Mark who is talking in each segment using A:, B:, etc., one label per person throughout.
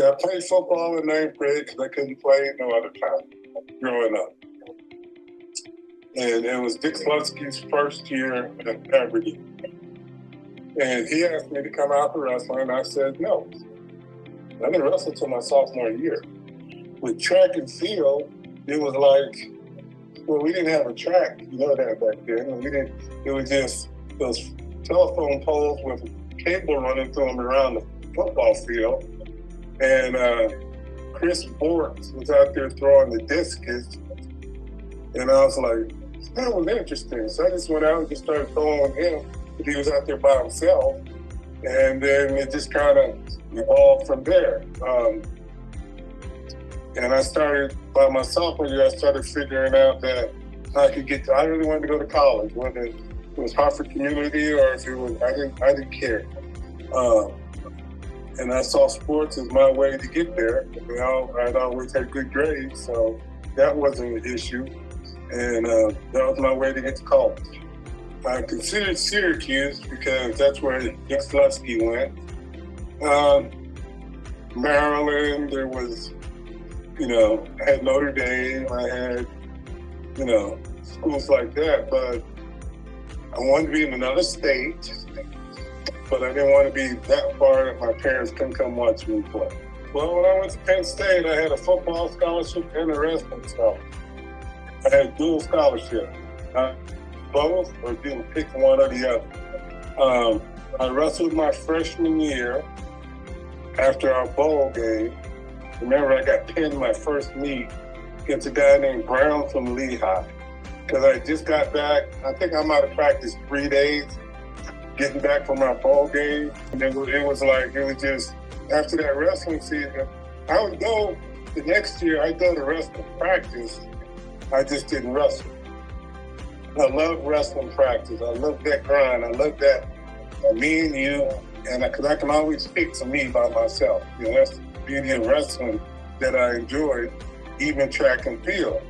A: So I played football in ninth grade because I couldn't play no other time growing up. And it was Dick Slutsky's first year at Aberdeen. And he asked me to come out for wrestling, and I said no. I didn't wrestle until my sophomore year. With track and field, it was like, well, we didn't have a track, you know that back then. It was just those telephone poles with cable running through them around the football field. And Chris Bortz was out there throwing the discus. And I was like, that was interesting. So I just went out and just started throwing him. He was out there by himself. And then it just kind of evolved from there. And I started, by my sophomore year, I started figuring out that I really wanted to go to college, whether it was Harford Community or if it was, I didn't care. And I saw sports as my way to get there. You know, I'd always had good grades, so that wasn't an issue. And that was my way to get to college. I considered Syracuse because that's where Dick Slutsky went. Maryland, there was, I had Notre Dame, I had, schools like that, but I wanted to be in another state, but I didn't want to be that far that my parents couldn't come watch me play. Well, when I went to Penn State, I had a football scholarship and a wrestling scholarship. I had dual scholarship. Both, or didn't pick one or the other. I wrestled my freshman year after our bowl game. Remember, I got pinned my first meet against a guy named Brown from Lehigh. Because I just got back, I think I might have practiced 3 days getting back from our bowl game. And it was just, after that wrestling season, I would go, the next year, I'd go to wrestling practice. I just didn't wrestle. I love wrestling practice. I love that grind. I love that me and you, and because I can always speak to me by myself. That's the beauty of wrestling that I enjoyed, even track and field.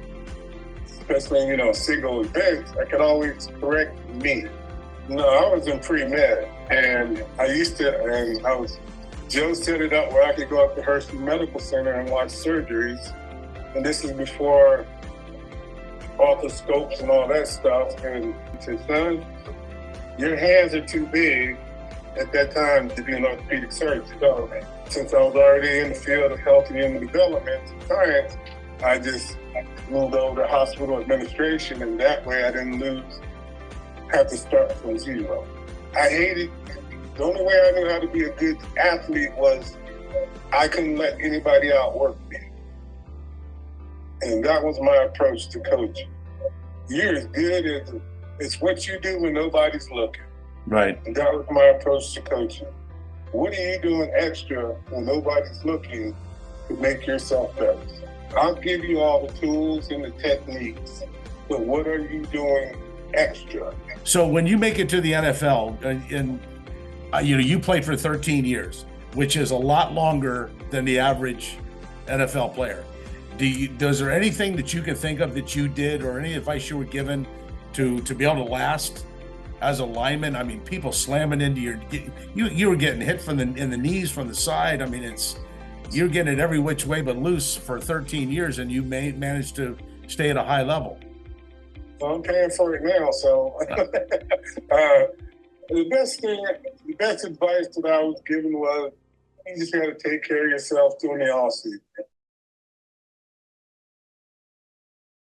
A: Especially, single events, I could always correct me. I was in pre-med, and Joe set it up where I could go up to Harford Medical Center and watch surgeries. And this is before orthoscopes and all that stuff. And he said, son, your hands are too big at that time to be an orthopedic surgeon. So since I was already in the field of health and human development and science, I just moved over to hospital administration, and that way I didn't have to start from zero. I hated, the only way I knew how to be a good athlete was I couldn't let anybody outwork me. And that was my approach to coaching. You're as good as it's what you do when nobody's looking.
B: Right.
A: And that was my approach to coaching. What are you doing extra when nobody's looking to make yourself better? I'll give you all the tools and the techniques, but what are you doing extra?
B: So when you make it to the NFL, and you played for 13 years, which is a lot longer than the average NFL player. Is there anything that you can think of that you did, or any advice you were given to be able to last as a lineman? I mean, people slamming into you were getting hit in the knees from the side. I mean, you're getting it every which way but loose for 13 years, and you managed to stay at a high level.
A: Well, I'm paying for it now, so the best advice that I was given was you just got to take care of yourself during the off season.